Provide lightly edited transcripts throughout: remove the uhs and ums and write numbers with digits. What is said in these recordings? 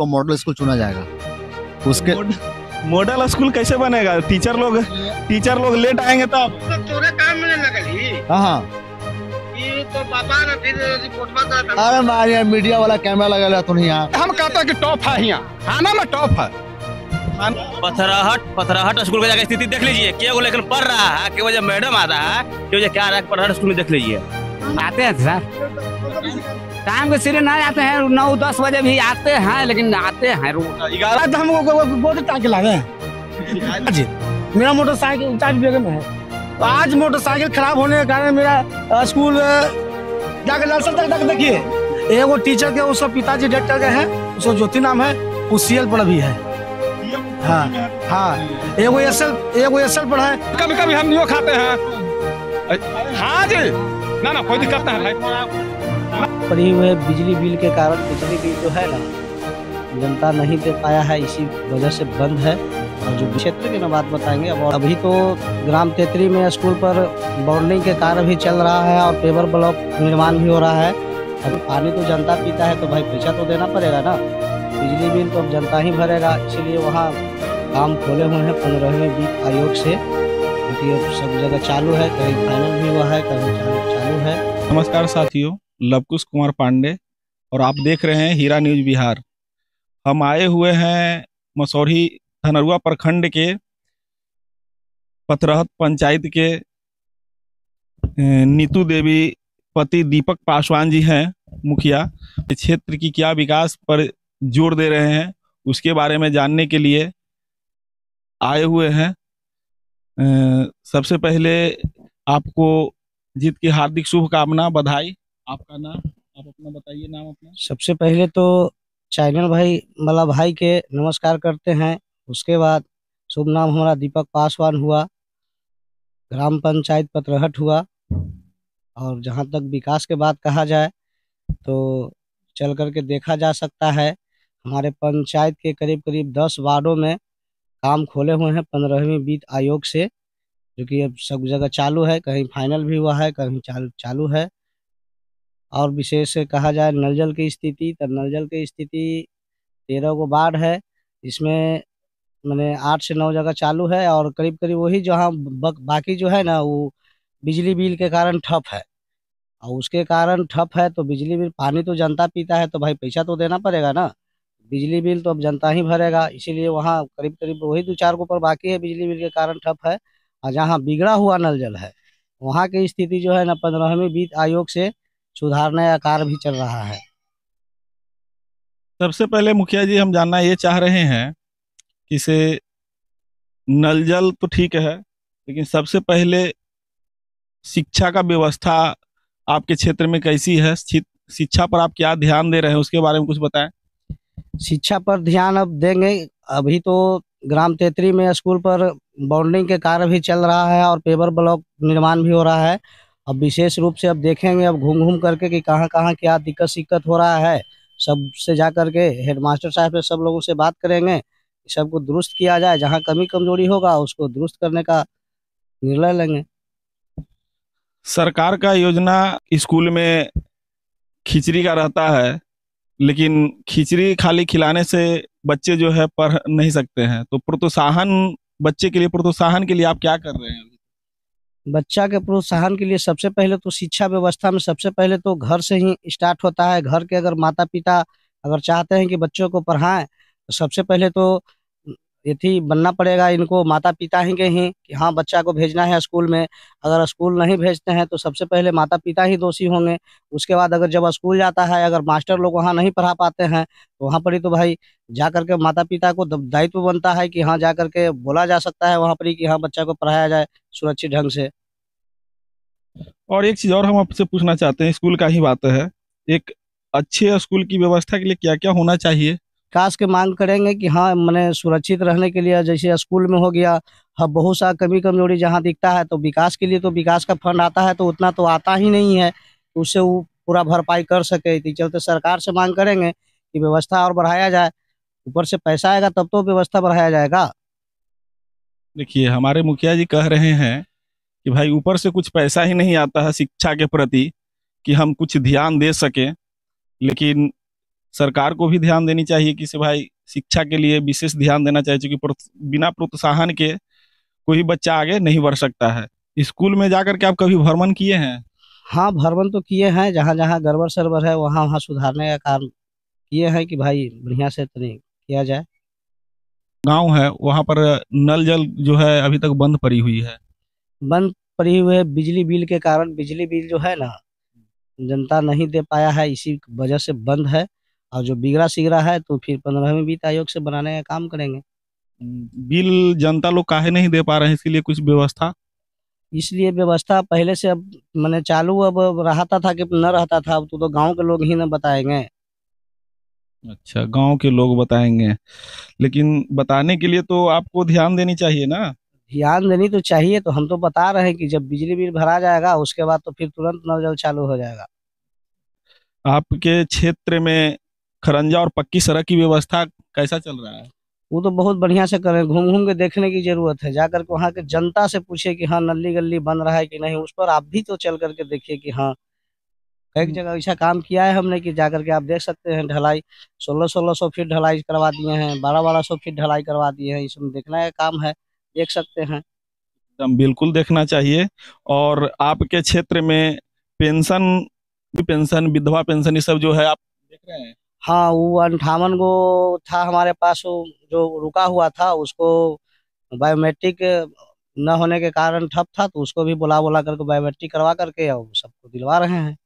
को model school चुना जाएगा। उसके मॉडल स्कूल कैसे बनेगा? टीचर लोग लेट आएंगे तब तो तोरे काम में नहीं लगली। हाँ ये तो पापा ने फिर रिपोर्ट कर। अरे मार यार, मीडिया वाला कैमरा लगा तुम यहाँ। हम कहते हैं कि टॉप है यहाँ, खाना में टॉप है। पथराहट स्कूल का स्थिति देख लीजिए, क्या लेकिन पढ़ रहा है कि वजह मैडम आता है कि वजह क्या रहा है पथराहट स्कूल में देख लीजिए। आते हैं सर, टाइम के सिरे नहीं आते हैं, 9-10 बजे भी आते हैं, लेकिन आते हैं 11 तो हमको बहुत टाके लगे जी। मेरा मोटरसाइकिल चार्ज बेगम है, तो आज मोटरसाइकिल खराब होने के कारण मेरा स्कूल जाकर लालसन तक देखिए। एगो टीचर के उसका पिताजी डेथ कर गए हैं, उसका ज्योति नाम है, वो CL पर भी है। हाँ, एगो एसएल पर है। कभी कभी हम नहीं खाते हैं। हाँ जी, ना कोई दिक्कत नहीं है। पड़ी हुए बिजली बिल के कारण बिजली बिल जो है ना जनता नहीं दे पाया है, इसी वजह से बंद है। और जो क्षेत्र की ना बात बताएंगे, अब अभी तो ग्राम तेतरी में स्कूल पर बॉर्डरिंग के कार्य भी चल रहा है और पेवर ब्लॉक निर्माण भी हो रहा है। अब पानी तो जनता पीता है, तो भाई पैसा तो देना पड़ेगा ना। बिजली बिल तो अब जनता ही भरेगा, इसीलिए वहाँ काम खोले हुए हैं 15वें वित्त आयोग से, क्योंकि अब सब जगह चालू है, कहीं फाइनल भी हुआ है, कहीं चालू है। नमस्कार साथियों, लवकुश कुमार पांडे और आप देख रहे हैं हीरा न्यूज बिहार। हम आए हुए हैं मसौढ़ी धनरुआ प्रखंड के पथरहट पंचायत के नीतू देवी पति दीपक पासवान जी हैं मुखिया। क्षेत्र की क्या विकास पर जोर दे रहे हैं उसके बारे में जानने के लिए आए हुए हैं। सबसे पहले आपको जीत की हार्दिक शुभकामना, बधाई। आपका नाम, आप अपना बताइए, नाम अपना। सबसे पहले तो चैनल भाई मला भाई के नमस्कार करते हैं। उसके बाद शुभ नाम हमारा दीपक पासवान हुआ, ग्राम पंचायत पथरहट हुआ। और जहाँ तक विकास के बात कहा जाए तो चल करके देखा जा सकता है, हमारे पंचायत के करीब करीब 10 वार्डों में काम खोले हुए हैं 15वें वित्त आयोग से, जो कि अब सब जगह चालू है, कहीं फाइनल भी हुआ है, कहीं चालू है। और विशेष से कहा जाए नल जल की स्थिति, तो नल जल की स्थिति 13 गो वार्ड है, इसमें मैंने 8 से 9 जगह चालू है। और करीब करीब वही जहाँ बाकी जो है ना, वो बिजली बिल के कारण ठप है। और उसके कारण ठप है तो बिजली बिल, पानी तो जनता पीता है, तो भाई पैसा तो देना पड़ेगा ना। बिजली बिल तो अब जनता ही भरेगा, इसीलिए वहाँ करीब करीब वही 2-4 को पर बाकी है, बिजली बिल के कारण ठप है। और जहाँ बिगड़ा हुआ नल जल है, वहाँ की स्थिति जो है ना 15वें वित्त आयोग से सुधारने का कार्य भी चल रहा है। सबसे पहले मुखिया जी, हम जानना ये चाह रहे हैं कि से नल जल तो ठीक है, लेकिन सबसे पहले शिक्षा का व्यवस्था आपके क्षेत्र में कैसी है? शिक्षा पर आप क्या ध्यान दे रहे हैं, उसके बारे में कुछ बताएं। शिक्षा पर ध्यान अब देंगे। अभी तो ग्राम तेतरी में स्कूल पर बॉन्डिंग के कार्य भी चल रहा है और पेवर ब्लॉक निर्माण भी हो रहा है। अब विशेष रूप से अब देखेंगे, अब घूम घूम करके कि कहाँ कहाँ क्या दिक्कत हो रहा है, सबसे जा करके हेडमास्टर साहब से सब लोगों से बात करेंगे, सबको दुरुस्त किया जाए। जहाँ कमी कमजोरी होगा उसको दुरुस्त करने का निर्णय लेंगे। सरकार का योजना स्कूल में खिचड़ी का रहता है, लेकिन खिचड़ी खाली खिलाने से बच्चे जो है पढ़ नहीं सकते हैं, तो प्रोत्साहन, बच्चे के लिए प्रोत्साहन के लिए आप क्या कर रहे हैं? बच्चा के प्रोत्साहन के लिए सबसे पहले तो शिक्षा व्यवस्था में सबसे पहले तो घर से ही स्टार्ट होता है। घर के अगर माता पिता अगर चाहते हैं कि बच्चों को पढ़ाएं, तो सबसे पहले तो यही बनना पड़ेगा इनको, माता पिता ही के ही, कि हाँ बच्चा को भेजना है स्कूल में। अगर स्कूल नहीं भेजते हैं तो सबसे पहले माता पिता ही दोषी होंगे। उसके बाद अगर जब स्कूल जाता है, अगर मास्टर लोग वहाँ नहीं पढ़ा पाते हैं, तो वहाँ पर ही तो भाई जा करके माता पिता को दायित्व बनता है कि हाँ जा करके बोला जा सकता है वहाँ पर ही कि हाँ बच्चा को पढ़ाया जाए सुरक्षित ढंग से। और एक चीज और हम आपसे पूछना चाहते हैं, स्कूल का ही बात है, एक अच्छे स्कूल की व्यवस्था के लिए क्या क्या होना चाहिए? विकास के मांग करेंगे कि हाँ मैंने सुरक्षित रहने के लिए, जैसे स्कूल में हो गया, हाँ बहुत सा कमी कमजोरी जहाँ दिखता है, तो विकास के लिए तो विकास का फंड आता है, तो उतना तो आता ही नहीं है, तो उससे वो पूरा भरपाई कर सके। इसी चलते सरकार से मांग करेंगे कि व्यवस्था और बढ़ाया जाए। ऊपर से पैसा आएगा तब तो व्यवस्था बढ़ाया जाएगा। देखिए, हमारे मुखिया जी कह रहे हैं कि भाई ऊपर से कुछ पैसा ही नहीं आता है शिक्षा के प्रति कि हम कुछ ध्यान दे सकें, लेकिन सरकार को भी ध्यान देनी चाहिए कि से भाई शिक्षा के लिए विशेष ध्यान देना चाहिए, क्योंकि बिना प्रोत्साहन के कोई बच्चा आगे नहीं बढ़ सकता है। स्कूल में जाकर के आप कभी भ्रमण किए हैं? हाँ, भ्रमण तो किए हैं, जहाँ जहाँ गड़बड़ सरबर है वहाँ वहाँ सुधारने का काम किए हैं कि भाई बढ़िया से तनी किया जाए। गांव है वहां पर नल जल जो है अभी तक बंद पड़ी हुई है। बंद पड़ी हुई है बिजली बिल के कारण। बिजली बिल जो है ना, जनता नहीं दे पाया है, इसी वजह से बंद है। और जो बिगड़ा सिगड़ा है तो फिर 15वें वित्त आयोग से बनाने का काम करेंगे। बिल जनता लोग काहे नहीं दे पा रहे हैं, इसके लिए कुछ व्यवस्था? इसलिए व्यवस्था पहले से अब मैंने चालू अब रहता था कि न रहता था, अब तो गांव के लोग ही न बताएंगे। अच्छा, गांव के लोग बताएंगे, लेकिन बताने के लिए तो आपको ध्यान देनी चाहिए ना। ध्यान देनी तो चाहिए, तो हम तो बता रहे हैं कि जब बिजली बिल भरा जाएगा उसके बाद तो फिर तुरंत नल जल चालू हो जाएगा। आपके क्षेत्र में खरंजा और पक्की सड़क की व्यवस्था कैसा चल रहा है? वो तो बहुत बढ़िया से करें, घूम घूम के देखने की जरूरत है। जाकर के वहाँ के जनता से पूछे कि हाँ नली गली बन रहा है कि नहीं, उस पर आप भी तो चल करके देखिए कि हाँ कई जगह ऐसा काम किया है हमने कि जाकर के आप देख सकते हैं। ढलाई 1600 फीट ढलाई करवा दिए हैं, 1200 फीट ढलाई करवा दिए हैं। इसमें देखने का काम है, देख सकते हैं। एकदम बिल्कुल देखना चाहिए। और आपके क्षेत्र में पेंशन विधवा पेंशन ये सब जो है आप देख रहे हैं? हाँ, वो 58 गो था हमारे पास, वो जो रुका हुआ था उसको बायोमेट्रिक न होने के कारण ठप था, तो उसको भी बुला बुला करके बायोमेट्रिक करवा करके और सबको दिलवा रहे हैं।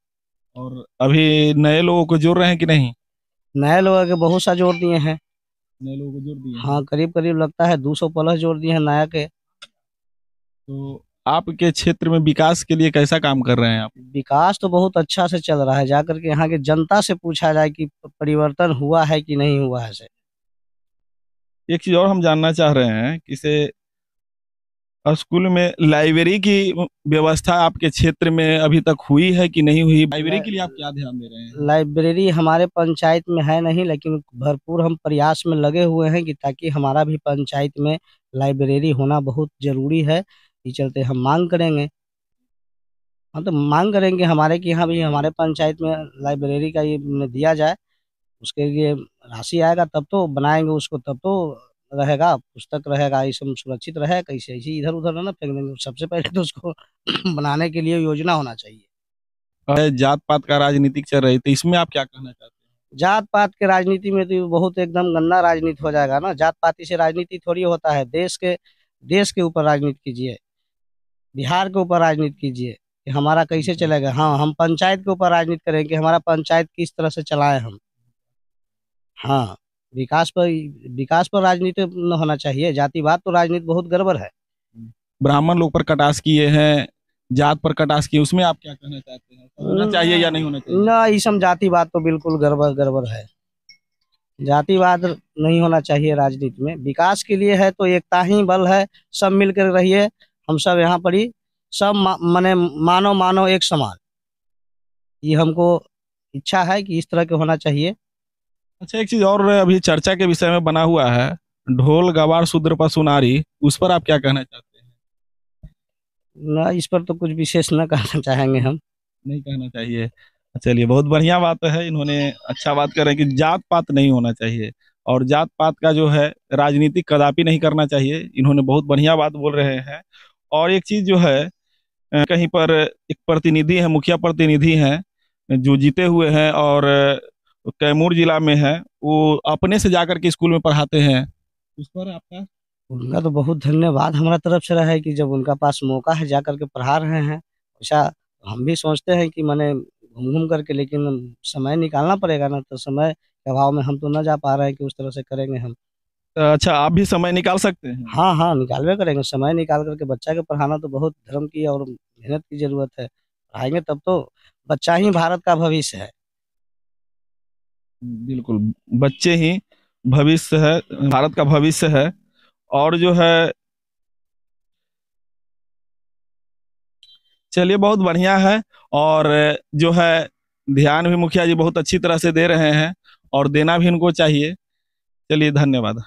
और अभी नए लोगों को जोड़ रहे हैं कि नहीं? नए लोगों के बहुत सा जोड़ दिए हैं। नए लोगों को जोड़ दिए हैं। हाँ, करीब करीब लगता है 200 प्लस जोड़ दिए हैं नया के। तो आपके क्षेत्र में विकास के लिए कैसा काम कर रहे हैं आप? विकास तो बहुत अच्छा से चल रहा है। जाकर के यहाँ के जनता से पूछा जाए कि परिवर्तन हुआ है कि नहीं हुआ है से। एक चीज और हम जानना चाह रहे हैं कि से स्कूल में लाइब्रेरी की व्यवस्था आपके क्षेत्र में अभी तक हुई है कि नहीं हुई? लाइब्रेरी के लिए आप क्या ध्यान दे रहे हैं? लाइब्रेरी हमारे पंचायत में है नहीं, लेकिन भरपूर हम प्रयास में लगे हुए हैं कि ताकि हमारा भी पंचायत में लाइब्रेरी होना बहुत जरूरी है। इस चलते हम मांग करेंगे। हाँ, तो मांग करेंगे हमारे कि यहाँ भी हमारे पंचायत में लाइब्रेरी का ये दिया जाए। उसके लिए राशि आएगा तब तो बनाएंगे उसको, तब तो रहेगा, पुस्तक रहेगा, ये सब सुरक्षित रहेगा। कैसे ऐसे इधर उधर ना फेंक देंगे। सबसे पहले तो उसको बनाने के लिए योजना होना चाहिए। जात पात का राजनीतिक चल रही, तो इसमें आप क्या कहना चाहते हैं? जात पात के राजनीति में तो बहुत एकदम गंदा राजनीति हो जाएगा ना। जात पाती से राजनीति थोड़ी होता है। देश के ऊपर राजनीति कीजिए, बिहार के ऊपर राजनीति कीजिए कि हमारा कैसे चलेगा। हाँ, हम पंचायत के ऊपर राजनीति करेंगे कि हमारा पंचायत किस तरह से चलाएं हम। हाँ, विकास पर राजनीति न होना चाहिए। जातिवाद तो राजनीति बहुत गड़बड़ है। ब्राह्मण लोग पर कटाक्ष किए हैं, जात पर कटाक्ष किए, उसमें आप क्या कहना चाहते हैं? होना चाहिए या नहीं होना चाहिए? ना, ये सब जातिवाद तो बिल्कुल गड़बड़ है। जातिवाद नहीं होना चाहिए राजनीति में। विकास के लिए है तो एकता ही बल है। सब मिलकर रहिए, हम सब यहाँ पर ही सब माने मानो एक समान। ये हमको इच्छा है कि इस तरह के होना चाहिए। अच्छा, एक चीज और अभी चर्चा के विषय में बना हुआ है, ढोल गवार शूद्र पशु नारी, उस पर आप क्या कहना चाहते हैं? ना, इस पर तो कुछ विशेष न कहना चाहेंगे हम। नहीं कहना चाहिए। चलिए, बहुत बढ़िया बात है। इन्होंने अच्छा बात कर रहे हैं कि जात पात नहीं होना चाहिए और जात पात का जो है राजनीतिक कदापि नहीं करना चाहिए। इन्होंने बहुत बढ़िया बात बोल रहे हैं। और एक चीज जो है, कहीं पर एक प्रतिनिधि है, मुखिया प्रतिनिधि हैं जो जीते हुए हैं और कैमूर जिला में है, वो अपने से जाकर के स्कूल में पढ़ाते हैं, उस पर आपका? उनका तो बहुत धन्यवाद हमारा तरफ से रहा है कि जब उनका पास मौका है जा करके पढ़ा रहे हैं। ऐसा हम भी सोचते हैं कि मैंने घूम घूम करके, लेकिन समय निकालना पड़ेगा ना, तो समय के अभाव में हम तो न जा पा रहे हैं कि उस तरह से करेंगे हम। अच्छा, आप भी समय निकाल सकते हैं? हाँ हाँ, निकालवे करेंगे। समय निकाल करके बच्चा के पढ़ाना तो बहुत धर्म की और मेहनत की जरूरत है। पढ़ाएंगे तब तो बच्चा ही भारत का भविष्य है। बिल्कुल, बच्चे ही भविष्य है, भारत का भविष्य है। और जो है, चलिए बहुत बढ़िया है। और जो है ध्यान भी मुखिया जी बहुत अच्छी तरह से दे रहे हैं और देना भी इनको चाहिए। चलिए, धन्यवाद।